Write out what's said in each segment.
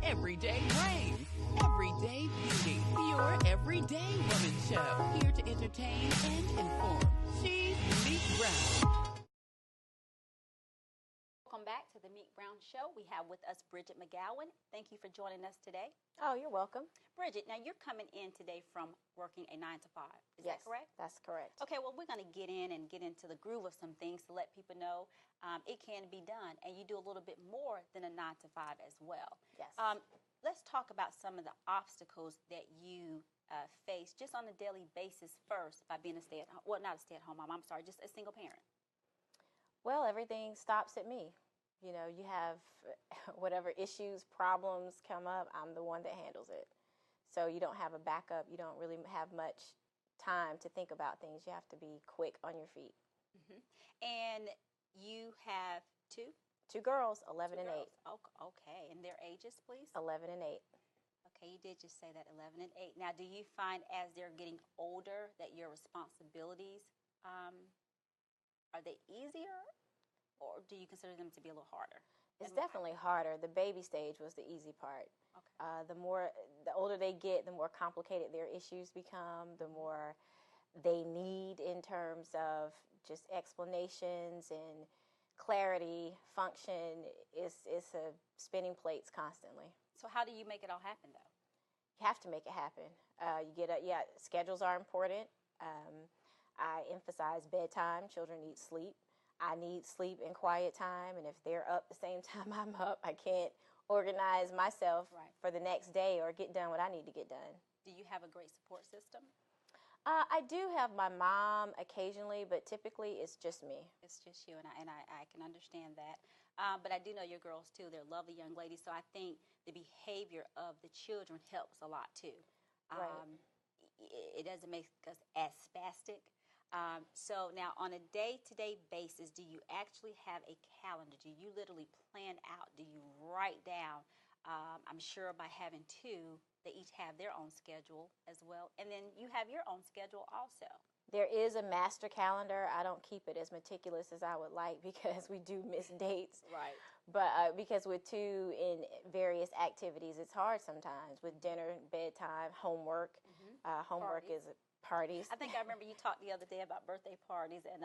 Everyday brains, everyday beauty, your everyday woman show. Here to entertain and inform. She's Meek Brown. Welcome back to the Meek Brown Show. We have with us Bridget McGowan. Thank you for joining us today. Oh, you're welcome. Bridget, now you're coming in today from working a 9 to 5. Is Yes, that correct? That's correct. Okay, well, we're going to get into the groove of some things to let people know it can be done. And you do a little bit more than a 9 to 5 as well. Yes. Let's talk about some of the obstacles that you face just on a daily basis first by being a stay-at-home, well, not a stay-at-home mom, I'm sorry, just a single parent. Well, everything stops at me. You know, you have whatever issues, problems come up, I'm the one that handles it. So you don't have a backup. You don't really have much time to think about things. You have to be quick on your feet. Mm-hmm. And you have two? Two girls, 11 and 8. Okay, and their ages, please? 11 and 8. Okay, you did just say that, 11 and 8. Now, do you find as they're getting older that your responsibilities, are they easier, or do you consider them to be a little harder? It's definitely harder. The baby stage was the easy part. Okay. The older they get, the more complicated their issues become, the more they need in terms of just explanations and clarity, function. It's a spinning plates constantly. So how do you make it all happen, though? You have to make it happen. Schedules are important. I emphasize bedtime. Children need sleep. I need sleep and quiet time, and if they're up the same time I'm up, I can't organize myself for the next day or get done what I need to get done. Do you have a great support system? I do have my mom occasionally, but typically it's just me. It's just you, and I can understand that. But I do know your girls, too. They're lovely young ladies, so I think the behavior of the children helps a lot, too. It doesn't make us as spastic. So now on a day-to-day basis, do you actually have a calendar? Do you literally plan out? Do you write down? I'm sure by having two, they each have their own schedule as well. And then you have your own schedule also. There is a master calendar. I don't keep it as meticulous as I would like because we do miss dates. Right. But because with two in various activities, it's hard sometimes with dinner, bedtime, homework. Mm-hmm. Homework is parties. I think I remember you talked the other day about birthday parties, and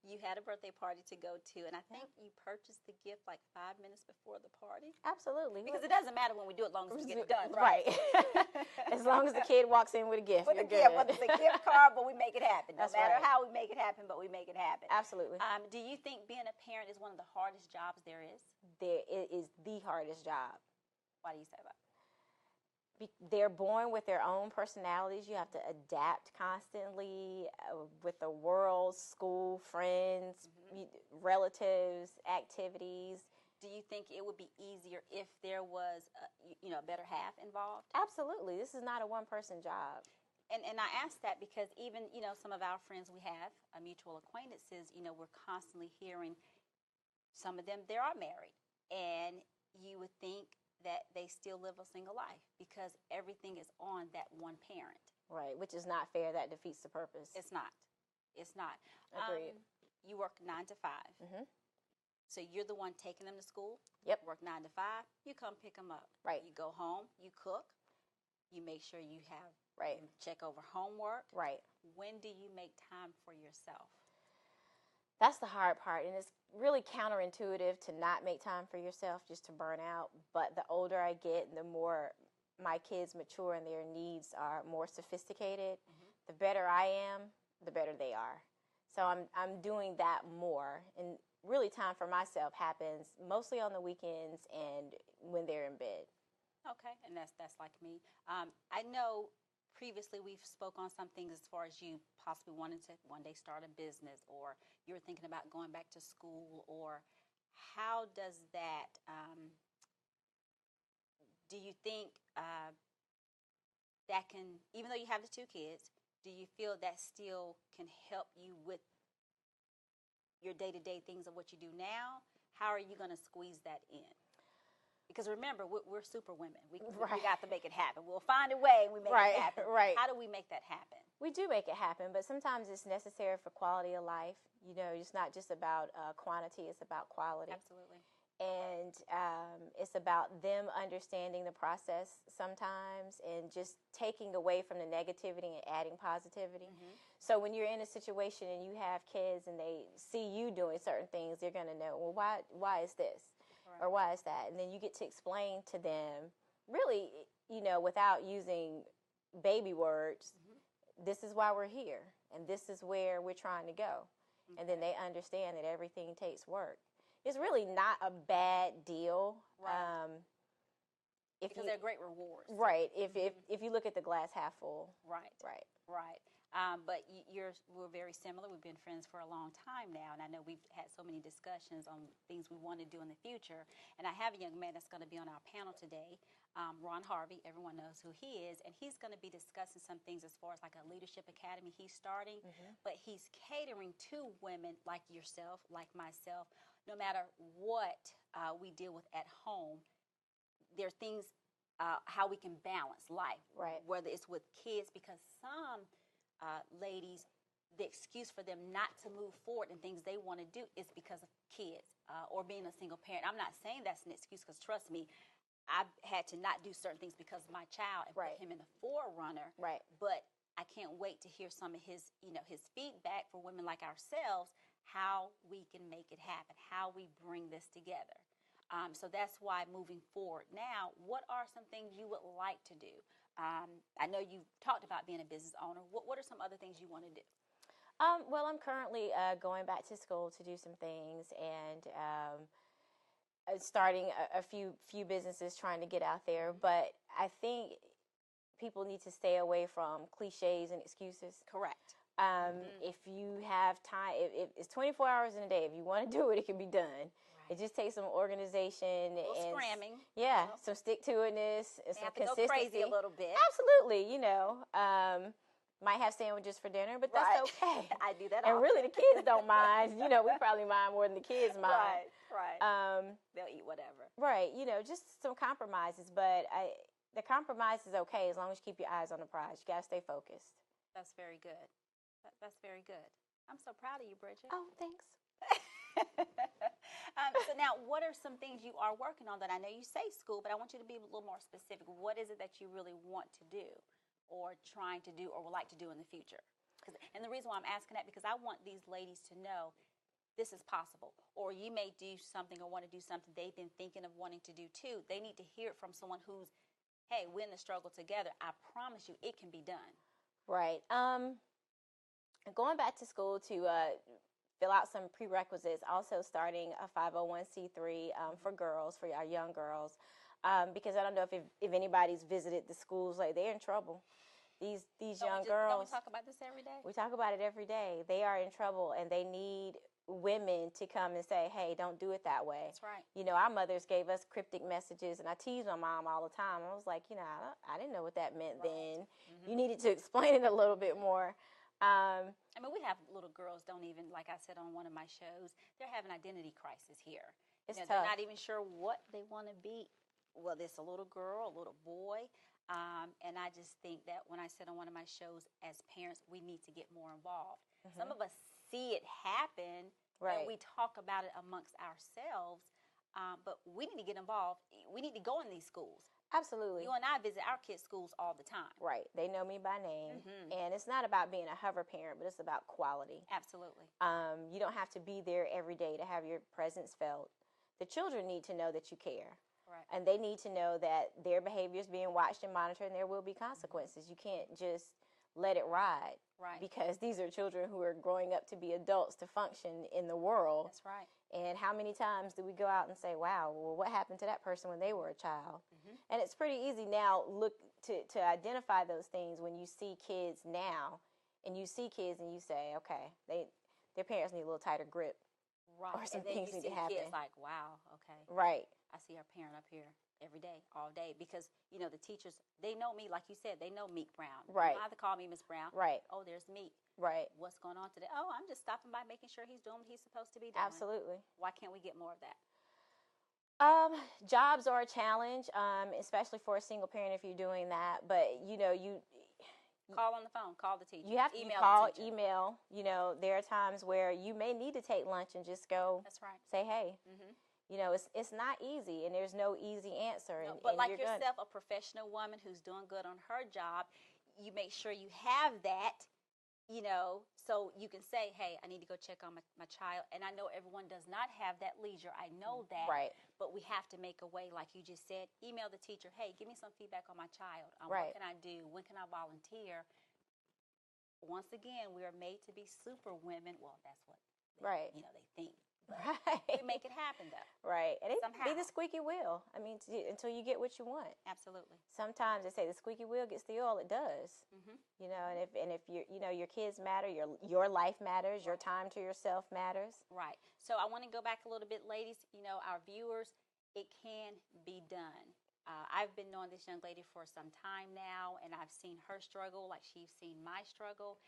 you had a birthday party to go to, and I think you purchased the gift like 5 minutes before the party. Absolutely. Because it doesn't matter when we do it, as long as we get it done. Right. As long as the kid walks in with a gift. With a gift, whether it's a gift card, but we make it happen. No matter how we make it happen, but we make it happen. Absolutely. Do you think being a parent is one of the hardest jobs there is? It is the hardest job. Why do you say that? They're born with their own personalities. You have to adapt constantly with the world, school, friends, relatives, activities. Do you think it would be easier if there was a better half involved? Absolutely. This is not a one-person job. And I ask that because even, some of our friends we have, mutual acquaintances, we're constantly hearing some of them, they are married. And you would think that they still live a single life because everything is on that one parent. Right, which is not fair. That defeats the purpose. It's not. Agreed. You work 9 to 5. Mm-hmm. So you're the one taking them to school. Yep. Work 9 to 5. You come pick them up. Right. You go home. You cook. You make sure you have check over homework. Right. When do you make time for yourself? That's the hard part, and it's really counterintuitive to not make time for yourself, just to burn out. But the older I get, the more my kids mature and their needs are more sophisticated, the better I am, the better they are. So I'm doing that more, and really time for myself happens mostly on the weekends and when they're in bed. Okay, and that's like me. I know previously we've spoke on some things as far as you possibly wanting to one day start a business, or you were thinking about going back to school, or how does that, do you think that can, even though you have the two kids, do you feel that still can help you with your day-to-day things of what you do now? How are you going to squeeze that in? Because remember, we're super women. We got to make it happen. We'll find a way and we make it happen. Right. How do we make that happen? We do make it happen, but sometimes it's necessary for quality of life. You know, it's not just about quantity, it's about quality. Absolutely. And it's about them understanding the process sometimes and just taking away from the negativity and adding positivity. Mm-hmm. So when you're in a situation and you have kids and they see you doing certain things, they're going to know, well, why is this? Right. Or why is that? And then you get to explain to them, really, you know, without using baby words, Mm-hmm. this is why we're here and this is where we're trying to go. Okay. And then they understand that everything takes work. It's really not a bad deal. Right. Because they're great rewards. Right. If you look at the glass half full. Right. Right. Right. But we're very similar. We've been friends for a long time now, and I know we've had so many discussions on things we want to do in the future. And I have a young man that's going to be on our panel today, Ron Harvey. Everyone knows who he is, and he's going to be discussing some things as far as like a leadership academy he's starting, but he's catering to women like yourself, like myself. No matter what we deal with at home, there are things how we can balance life, right? Whether it's with kids, because some ladies, the excuse for them not to move forward and things they want to do is because of kids or being a single parent. I'm not saying that's an excuse, because trust me, I've had to not do certain things because of my child and right. put him in the forerunner. Right. But I can't wait to hear some of his, his feedback for women like ourselves, how we can make it happen, how we bring this together. So that's why moving forward now, what are some things you would like to do? I know you talked about being a business owner. What are some other things you want to do? Well, I'm currently going back to school to do some things and starting a few businesses, trying to get out there. But I think people need to stay away from cliches and excuses. Correct. If you have time, if it's 24 hours in a day, if you want to do it, it can be done. Right. It just takes some organization and scramming. Yeah, some stick-to-itness and some consistency. Go crazy a little bit. Absolutely, might have sandwiches for dinner, but that's okay. I do that. And often. really, the kids don't mind. We probably mind more than the kids mind. Right. They'll eat whatever. Right. Just some compromises, but the compromise is okay as long as you keep your eyes on the prize. You gotta stay focused. That's very good. That's very good. I'm so proud of you, Bridget. Oh, thanks. So now, what are some things you are working on that I know you say school, but I want you to be a little more specific. What is it that you really want to do or trying to do or would like to do in the future? And the reason why I'm asking that, because I want these ladies to know this is possible. Or you may do something or want to do something they've been thinking of wanting to do too. They need to hear it from someone who's, hey, we're in the struggle together. I promise you it can be done. Right. Going back to school to fill out some prerequisites, also starting a 501c3 for girls, for our young girls, because I don't know if anybody's visited the schools, like they're in trouble. These young girls. Don't we talk about this every day? We talk about it every day. They are in trouble, and they need women to come and say, hey, don't do it that way. That's right. Our mothers gave us cryptic messages, and I tease my mom all the time. I was like, I didn't know what that meant then. You needed to explain it a little bit more. We have little girls don't even, like I said on one of my shows, they're having identity crisis here. It's tough. They're not even sure what they want to be. Well, it's a little girl, a little boy. And I just think that when I said on one of my shows, as parents, we need to get more involved. Some of us see it happen, right, and we talk about it amongst ourselves, but we need to get involved. We need to go in these schools. Absolutely. You and I visit our kids' schools all the time. Right. They know me by name. And it's not about being a hover parent, but it's about quality. Absolutely. You don't have to be there every day to have your presence felt. The children need to know that you care. Right. And they need to know that their behavior is being watched and monitored, and there will be consequences. You can't just let it ride. Right. Because these are children who are growing up to be adults to function in the world. That's right. And how many times do we go out and say, wow, well, what happened to that person when they were a child? And it's pretty easy now to identify those things when you see kids now, and you see kids and you say, okay, their parents need a little tighter grip. Right. Or some and then things you need see to happen. Kids like, wow, okay. Right. I see our parent up here every day, all day, because, the teachers, they know me, like you said, they know Meek Brown. Right. You don't have to call me Miss Brown. Right. Oh, there's Meek. Right. What's going on today? Oh, I'm just stopping by making sure he's doing what he's supposed to be doing. Absolutely. Why can't we get more of that? Jobs are a challenge, especially for a single parent if you're doing that. But, you Call on the phone. Call the teacher. You have to email call, the teacher. email. You know, there are times where you may need to take lunch and just go. That's right. Say, hey. You know, it's not easy, and there's no easy answer. No, and, but and like you're yourself, a professional woman who's doing good on her job, you make sure you have that, you know, so you can say, hey, I need to go check on my child. And I know everyone does not have that leisure. I know that. Right. But we have to make a way, like you just said, email the teacher, hey, give me some feedback on my child. Right. What can I do? When can I volunteer? Once again, we are made to be super women. Well, that's what Right. you know, they think. Right. We make it happen, though. Right. And it Somehow. be the squeaky wheel. I mean, until you get what you want. Absolutely. Sometimes they say the squeaky wheel gets the oil. It does. You know, and if you know, your kids matter, your life matters, your time to yourself matters. Right. So I want to go back a little bit, ladies. You know, our viewers, it can be done. I've been knowing this young lady for some time now, and I've seen her struggle like she's seen my struggle.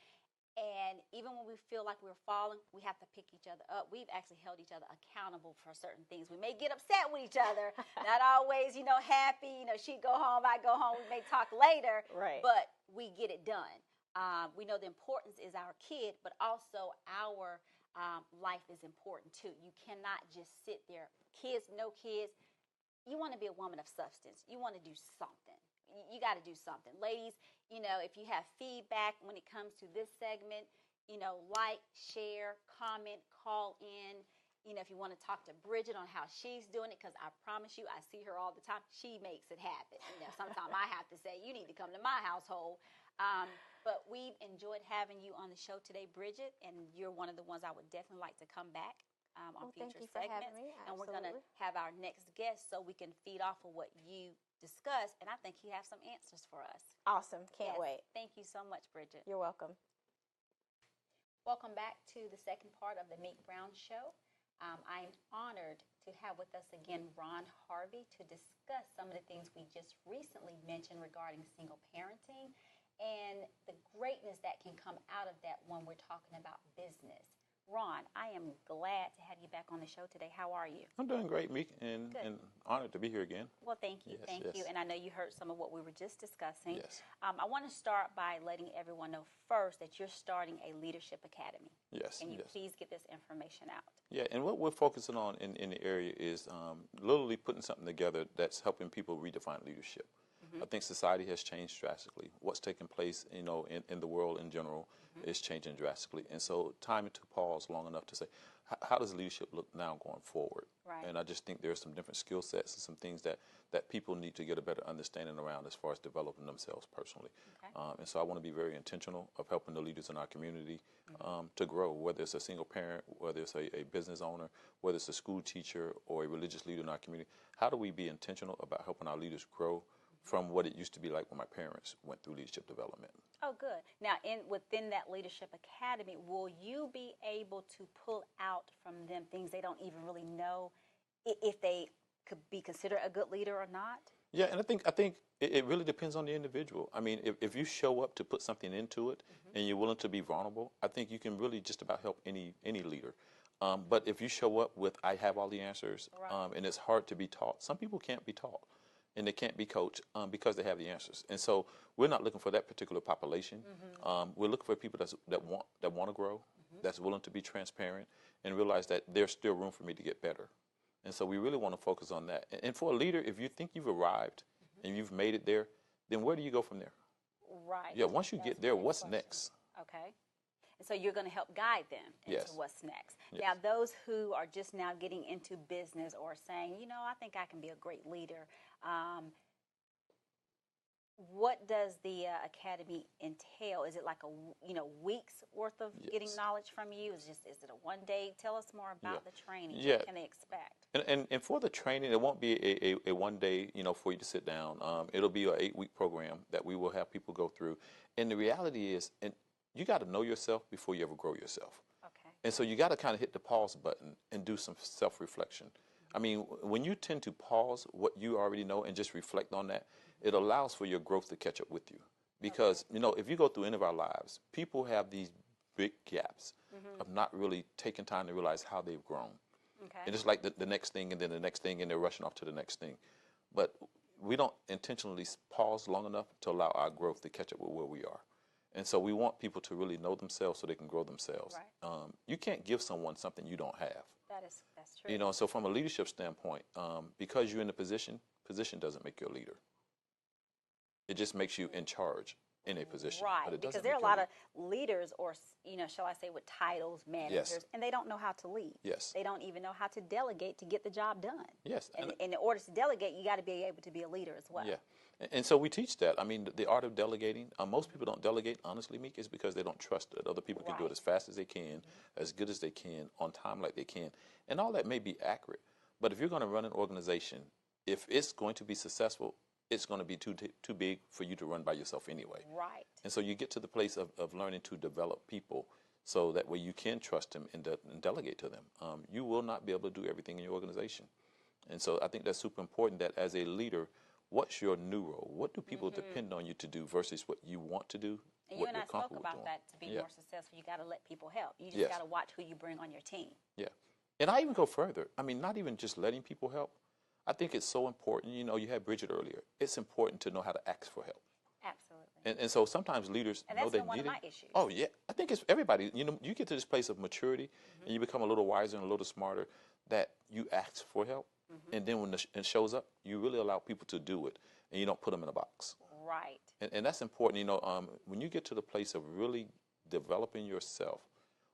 And even when we feel like we're falling, we have to pick each other up. We've actually held each other accountable for certain things. We may get upset with each other, not always, you know, happy. You know, she'd go home, I go home. We may talk later, Right. but we get it done. We know the importance is our kid, but also our life is important too. You cannot just sit there. Kids, no kids. You want to be a woman of substance. You want to do something. You got to do something. Ladies, you know, if you have feedback when it comes to this segment, you know, like, share, comment, call in. You know, if you want to talk to Bridget on how she's doing it, because I promise you, I see her all the time. She makes it happen. You know, sometimes I have to say, you need to come to my household. But we've enjoyed having you on the show today, Bridget, and you're one of the ones I would definitely like to come back on future thank you for segments. having me. And we're going to Absolutely. have our next guest so we can feed off of what you discussed, and I think you have some answers for us. Awesome. Can't Yes. wait. Thank you so much, Bridget. You're welcome. Welcome back to the second part of the Meek Brown Show. I am honored to have with us again Ron Harvey to discuss some of the things we just recently mentioned regarding single parenting and the greatness that can come out of that when we're talking about business. Ron, I am glad to have you back on the show today. How are you? I'm doing great, Meek, and honored to be here again. Well, thank you. Yes, Thank yes. you. And I know you heard some of what we were just discussing. Yes. I want to start by letting everyone know first that you're starting a leadership academy. Yes, Can you yes. please get this information out? Yeah, and what we're focusing on in the area is literally putting something together that's helping people redefine leadership. I think society has changed drastically. What's taking place, you know, in the world in general is changing drastically. And so time to pause long enough to say, how does leadership look now going forward? Right. And I just think there's some different skill sets and some things that people need to get a better understanding around as far as developing themselves personally. Okay. And so I want to be very intentional of helping the leaders in our community to grow, whether it's a single parent, whether it's a business owner, whether it's a school teacher or a religious leader in our community. How do we be intentional about helping our leaders grow from what it used to be like when my parents went through leadership development? Oh, good. Now, within that Leadership Academy, will you be able to pull out from them things they don't even really know if they could be considered a good leader or not? Yeah, and I think it really depends on the individual. I mean, if you show up to put something into it and you're willing to be vulnerable, I think you can really just about help any leader. But if you show up with, I have all the answers, Right. And it's hard to be taught. Some people can't be taught. And they can't be coached because they have the answers. And so we're not looking for that particular population. We're looking for people that want to grow, that's willing to be transparent, and realize that there's still room for me to get better. And so we really want to focus on that. And for a leader, if you think you've arrived and you've made it there, then where do you go from there? Right. Yeah, once you That's get the there, next what's question. next? Okay. And so you're going to help guide them into Yes. what's next. Yes. Now, those who are just now getting into business or saying, you know, I think I can be a great leader, what does the academy entail? Is it like weeks worth of getting Yes. knowledge from you? Is it a one day? Tell us more about Yeah. the training. Yeah. What can they expect? And for the training, it won't be a one day, for you to sit down. It'll be an 8-week program that we will have people go through. And the reality is, and you got to know yourself before you ever grow yourself. Okay. And so you got to kind of hit the pause button and do some self-reflection. I mean, when you tend to pause what you already know and just reflect on that, it allows for your growth to catch up with you. Because, if you go through any of our lives, people have these big gaps of not really taking time to realize how they've grown. Okay. And it's like the next thing and then the next thing, and they're rushing off to the next thing. But we don't intentionally pause long enough to allow our growth to catch up with where we are. And so we want people to really know themselves so they can grow themselves. Right. You can't give someone something you don't have. That's true. You know, so from a leadership standpoint, because you're in a position doesn't make you a leader. It just makes you in charge in a position. Right, But it because doesn't there are a make you lot of leaders, or shall I say, with titles, managers, and they don't know how to lead. Yes. They don't even know how to delegate to get the job done. Yes. And in order to delegate, you got to be able to be a leader as well. Yeah. And so we teach that. I mean, the art of delegating, most people don't delegate, honestly, Meek, is because they don't trust that other people can do it as fast as they can, as good as they can, on time like they can. And all that may be accurate. But if you're going to run an organization, if it's going to be successful, it's going to be too big for you to run by yourself anyway. Right. And so you get to the place of learning to develop people so that way you can trust them and delegate to them. You will not be able to do everything in your organization. And so I think that's super important that as a leader, what's your new role? What do people depend on you to do versus what you want to do? And you and I spoke about that. To be more successful, you got to let people help. You just got to watch who you bring on your team. Yeah. And I even go further. I mean, not even just letting people help. I think it's so important. You know, you had Bridget earlier. It's important to know how to ask for help. Absolutely. And so sometimes leaders know they need it. And that's been one of my issues. Oh, yeah. I think it's everybody. You know, you get to this place of maturity and you become a little wiser and a little smarter that you ask for help. And then when it shows up, you really allow people to do it and you don't put them in a box. Right. And that's important. You know, when you get to the place of really developing yourself,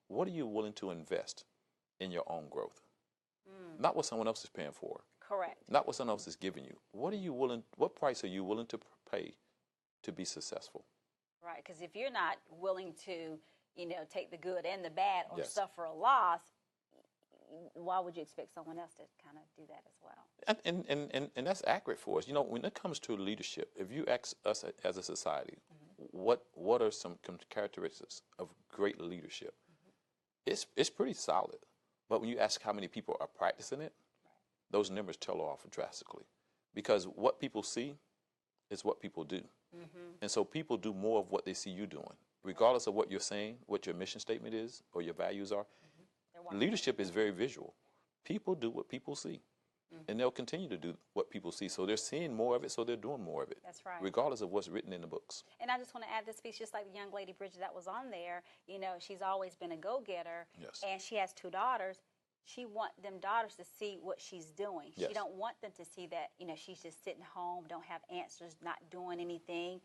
what are you willing to invest in your own growth? Not what someone else is paying for. Correct. Not what someone else is giving you. What price are you willing to pay to be successful? Right, because if you're not willing to, take the good and the bad or suffer a loss, why would you expect someone else to kind of do that as well? And that's accurate for us. You know, when it comes to leadership, if you ask us as a society, what are some characteristics of great leadership? It's pretty solid. But when you ask how many people are practicing it, those numbers tell off drastically. Because what people see is what people do. And so people do more of what they see you doing. Regardless of what you're saying, what your mission statement is, or your values are, leadership is very visual. People do what people see. And they'll continue to do what people see. So they're seeing more of it, so they're doing more of it. That's right. Regardless of what's written in the books. And I just want to add this piece, just like the young lady Bridget that was on there, she's always been a go-getter. Yes. And she has 2 daughters. She wants them daughters to see what she's doing. Yes. She don't want them to see that, she's just sitting home, don't have answers, not doing anything.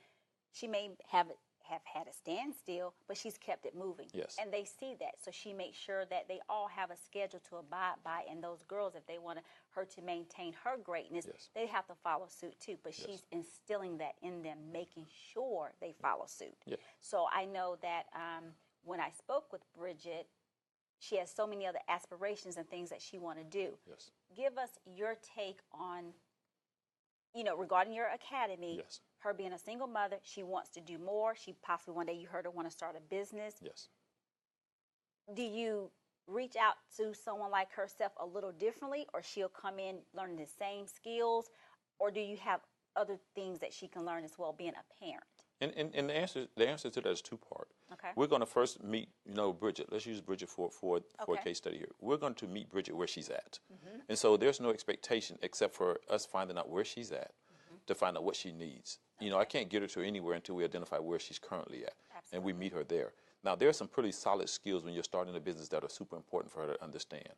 She may have had a standstill, but she's kept it moving. Yes. And they see that. So she makes sure that they all have a schedule to abide by. And those girls, if they want her to maintain her greatness, they have to follow suit too. But she's instilling that in them, making sure they follow suit. Yeah. So I know that when I spoke with Bridget, she has so many other aspirations and things that she want to do. Yes. Give us your take on, regarding your academy. Yes. Her being a single mother, she wants to do more. She possibly one day you heard her want to start a business. Yes. Do you reach out to someone like herself a little differently, or she'll come in learning the same skills, or do you have other things that she can learn as well, being a parent? And the answer to that is 2-part. Okay. We're going to first meet, Bridget. Let's use Bridget for a case study here. We're going to meet Bridget where she's at. And so there's no expectation except for us finding out where she's at to find out what she needs. I can't get her to anywhere until we identify where she's currently at. Absolutely. And we meet her there. Now, there are some pretty solid skills when you're starting a business that are super important for her to understand.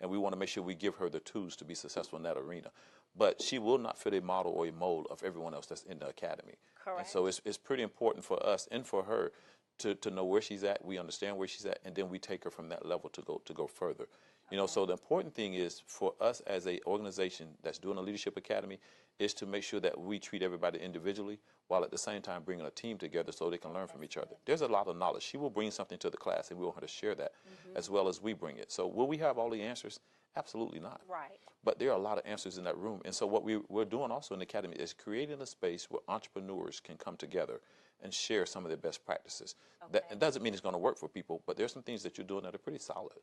And we want to make sure we give her the tools to be successful in that arena. But she will not fit a model or a mold of everyone else that's in the academy. Correct. And so it's pretty important for us and for her to know where she's at. We understand where she's at, and then we take her from that level to go further. So the important thing is for us as a organization that's doing a leadership academy is to make sure that we treat everybody individually while at the same time bringing a team together so they can learn from each other. There's a lot of knowledge. She will bring something to the class, and we want her to share that as well as we bring it. So will we have all the answers? Absolutely not. Right. But there are a lot of answers in that room. And so what we're doing also in the academy is creating a space where entrepreneurs can come together and share some of their best practices. Okay. That doesn't mean it's going to work for people, but there's some things that you're doing that are pretty solid.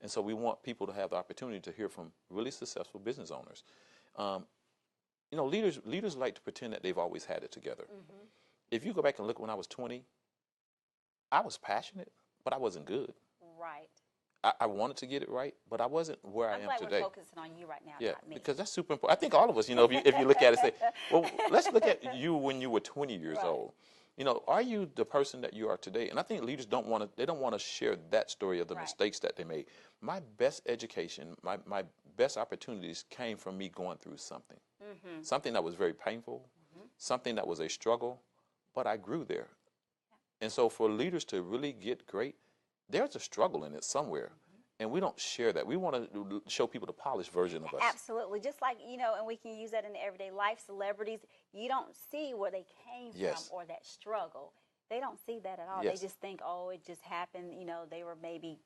And so we want people to have the opportunity to hear from really successful business owners. Leaders like to pretend that they've always had it together. If you go back and look when I was 20, I was passionate, but I wasn't good. Right. I wanted to get it right, but I wasn't where I am glad today. we're focusing on you right now, Yeah, not me. because that's super important. I think all of us, if you look at it, say, well, let's look at you when you were 20 years Right. old. Are you the person that you are today? And I think leaders don't want to share that story of the Right. mistakes that they made. My best education, my best opportunities came from me going through something. Something that was very painful, something that was a struggle, but I grew there. And so for leaders to really get great, there's a struggle in it somewhere. And we don't share that. We want to show people the polished version of us. Absolutely. Just like, and we can use that in everyday life. Celebrities, you don't see where they came Yes. from or that struggle. They don't see that at all. Yes. They just think, oh, it just happened. They were maybe,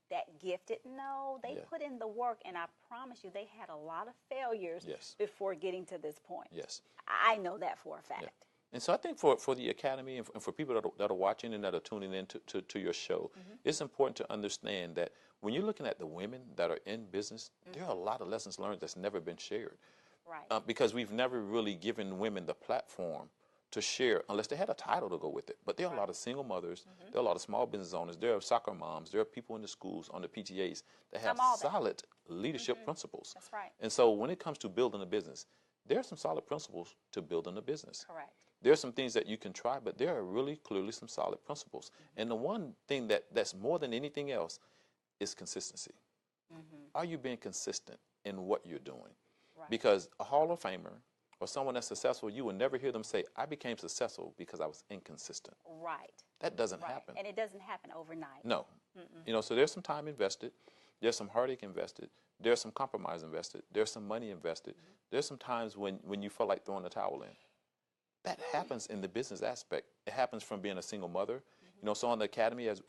that gifted. No, they Yeah. put in the work. And I promise you, they had a lot of failures Yes. before getting to this point. Yes. I know that for a fact. Yeah. And so I think for the Academy and for people that are watching and that are tuning in to your show, it's important to understand that when you're looking at the women that are in business, there are a lot of lessons learned that's never been shared. Right. Because we've never really given women the platform to share unless they had a title to go with it. But there are a lot of single mothers, there are a lot of small business owners, there are soccer moms, there are people in the schools, on the PTAs that have all that. solid leadership principles. That's right. And so when it comes to building a business, there are some solid principles to building a business. Correct. There are some things that you can try, but there are really clearly some solid principles. And the one thing that's more than anything else is consistency. Are you being consistent in what you're doing? Right. Because a Hall of Famer or someone that's successful, you will never hear them say, I became successful because I was inconsistent. Right. That doesn't Right. happen. And it doesn't happen overnight. No. So there's some time invested. There's some heartache invested. There's some compromise invested. There's some money invested. There's some times when you feel like throwing the towel in. That happens in the business aspect. It happens from being a single mother. So on the Academy, as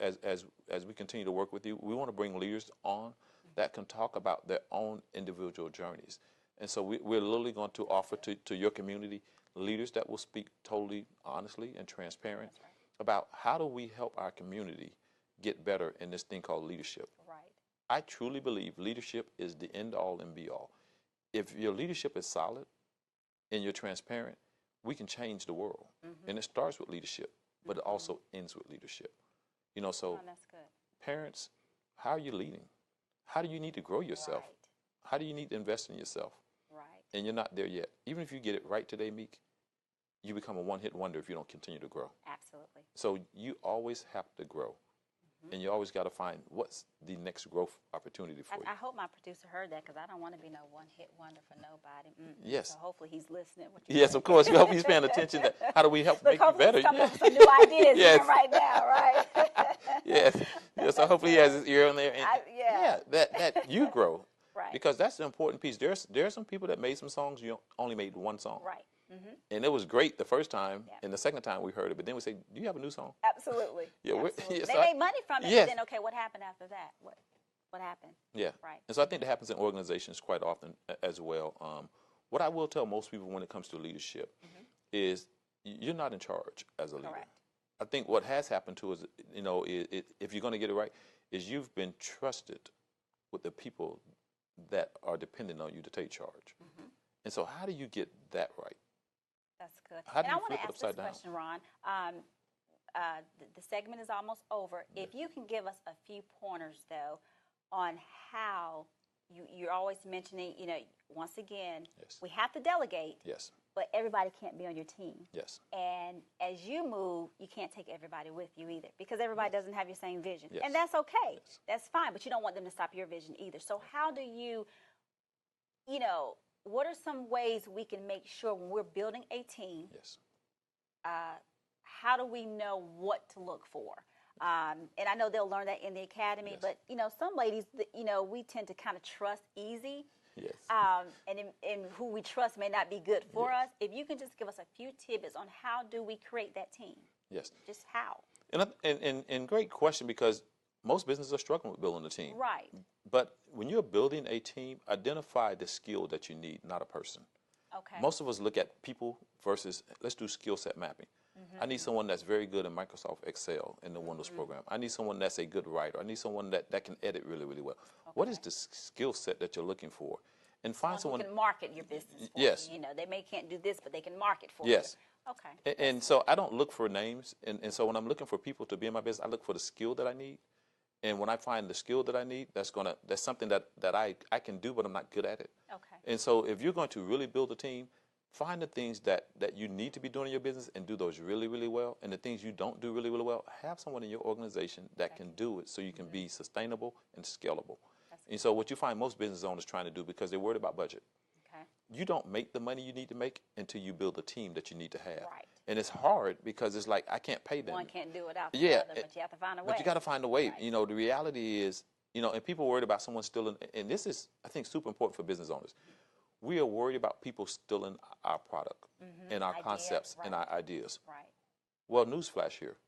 we continue to work with you, we want to bring leaders on that can talk about their own individual journeys. And so we're literally going to offer to your community leaders that will speak totally honestly and transparent about how do we help our community get better in this thing called leadership. Right. I truly believe leadership is the end all and be all. If your leadership is solid and you're transparent, we can change the world. And it starts with leadership, but it also ends with leadership. So Oh, that's good. parents, how are you leading? How do you need to grow yourself? Right. How do you need to invest in yourself? Right. And you're not there yet. Even if you get it right today, Meek, you become a one-hit wonder if you don't continue to grow. Absolutely. So you always have to grow. And you always got to find what's the next growth opportunity for you. I hope my producer heard that because I don't want to be no one-hit wonder for nobody. Yes. So hopefully he's listening. Yes, of course. We hope he's paying attention to how do we help Look, make you hopefully better. he's coming up with some new ideas Yes. here right now, right? Yes. So hopefully he has his ear on there. And, yeah. that you grow. Right. Because that's the important piece. There are some people that made some songs, you only made one song. Right. And it was great the first time, Yeah. and the second time we heard it. But then we say, do you have a new song? Absolutely. Yeah, Absolutely. yeah, They so made money from it, yes. but then, okay, what happened after that? What happened? Yeah. Right. And so I think that happens in organizations quite often as well. What I will tell most people when it comes to leadership is you're not in charge as a leader. Correct. I think what has happened to us, if you're going to get it right, is you've been trusted with the people that are dependent on you to take charge. And so how do you get that right? That's good. How do And I you want to flip it ask this upside down? question, Ron. The segment is almost over. If you can give us a few pointers, though, on how you're always mentioning, once again, Yes. we have to delegate, Yes. but everybody can't be on your team. Yes. And as you move, you can't take everybody with you either because everybody doesn't have your same vision. Yes. And that's okay. Yes. That's fine, but you don't want them to stop your vision either. So how do you, what are some ways we can make sure when we're building a team, Yes. how do we know what to look for? And I know they'll learn that in the academy, Yes. but, some ladies, we tend to kind of trust easy. Yes. And who we trust may not be good for us. If you can just give us a few tidbits on how do we create that team? Yes. Just how? And great question, because most businesses are struggling with building a team. Right. But when you're building a team, identify the skill that you need, not a person. Okay. Most of us look at people versus, let's do skill set mapping. I need someone that's very good in Microsoft Excel in the Windows program. I need someone that's a good writer. I need someone that can edit really, really well. What is the skill set that you're looking for? And find someone who can market your business for Yes. you. They can't do this, but they can market for Yes. you. Okay. And so I don't look for names. And so when I'm looking for people to be in my business, I look for the skill that I need. And when I find the skill that I need, that's something that I can do, but I'm not good at it. Okay. And so if you're going to really build a team, find the things that you need to be doing in your business and do those really, really well. And the things you don't do really, really well, have someone in your organization that can do it so you can be sustainable and scalable. And so what you find most business owners trying to do, because they're worried about budget, you don't make the money you need to make until you build a team that you need to have. Right. And it's hard because it's like, I can't pay them. One can't do it without the Yeah, other, but you have to find a way. But you got to find a way. Right. You know, the reality is, you know, and people are worried about someone stealing, and this is, I think, super important for business owners. We are worried about people stealing our product and our concepts and our ideas. Right. Well, newsflash here.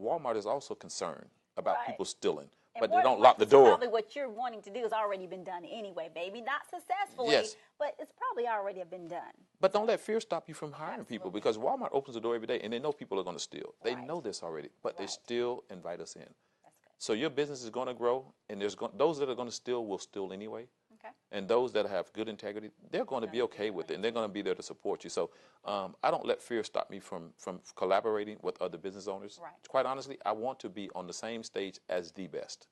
Walmart is also concerned about people stealing, and but they don't lock the door. Probably what you're wanting to do has already been done anyway, baby. Not successfully, but it's probably already been done. But don't let fear stop you from hiring people, because Walmart opens the door every day, and they know people are going to steal. They know this already, but they still invite us in. That's good. So your business is going to grow, and those that are going to steal will steal anyway. Okay. And those that have good integrity, they're going to be okay with it, and they're going to be there to support you. So I don't let fear stop me from collaborating with other business owners. Right. Quite honestly, I want to be on the same stage as the best.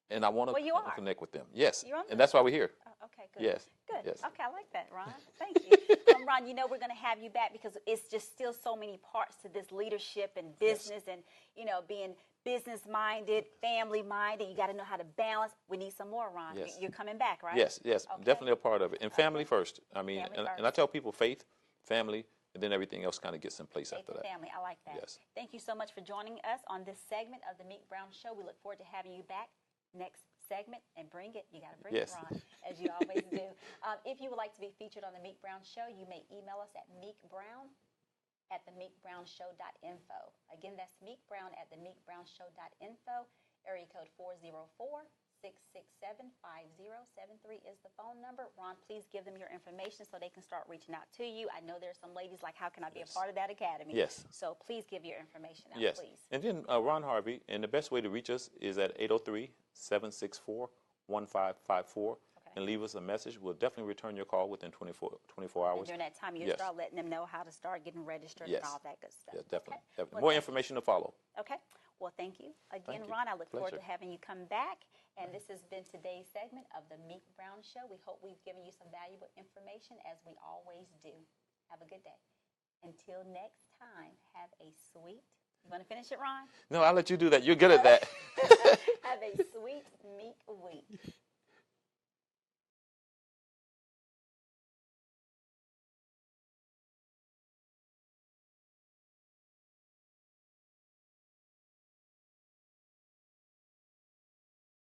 And I want to connect with them. Yes. And that's why we're here. Oh, okay, good. Yes. Good. Yes. Okay, I like that, Ron. Thank you. Ron, you know we're going to have you back because it's just still so many parts to this leadership and business and, you know, being business-minded, family-minded. You got to know how to balance. We need some more, Ron. Yes. You're coming back, right? Yes, yes. Okay. Definitely a part of it. And family first. I mean, Family and I tell people faith, family, and then everything else kind of gets in place Faith after and that. family. I like that. Yes. Thank you so much for joining us on this segment of the Meek Brown Show. We look forward to having you back next segment, and bring it. You got to bring it, Ron, as you always do. If you would like to be featured on the Meek Brown Show, you may email us at meekbrown@themeekbrownshow.info. Again, that's meekbrown@themeekbrownshow.info. Area code 404-667-5073 is the phone number. Ron, please give them your information so they can start reaching out to you. I know there's some ladies like, how can I be a part of that academy? Yes. So please give your information out, please. And then Ron Harvey, and the best way to reach us is at 803-764-1554. And leave us a message. We'll definitely return your call within 24 hours. And during that time, you start letting them know how to start getting registered and all that good stuff. Yeah, definitely. Okay. Definitely. Well, More information to follow. Okay. Well, thank you again, Thank you. Ron. I look forward to Pleasure. having you come back. And this has been today's segment of the Meek Brown Show. We hope we've given you some valuable information, as we always do. Have a good day. Until next time, have a sweet. You want to finish it, Ron? No, I'll let you do that. You're good at that. Have a sweet Meek week.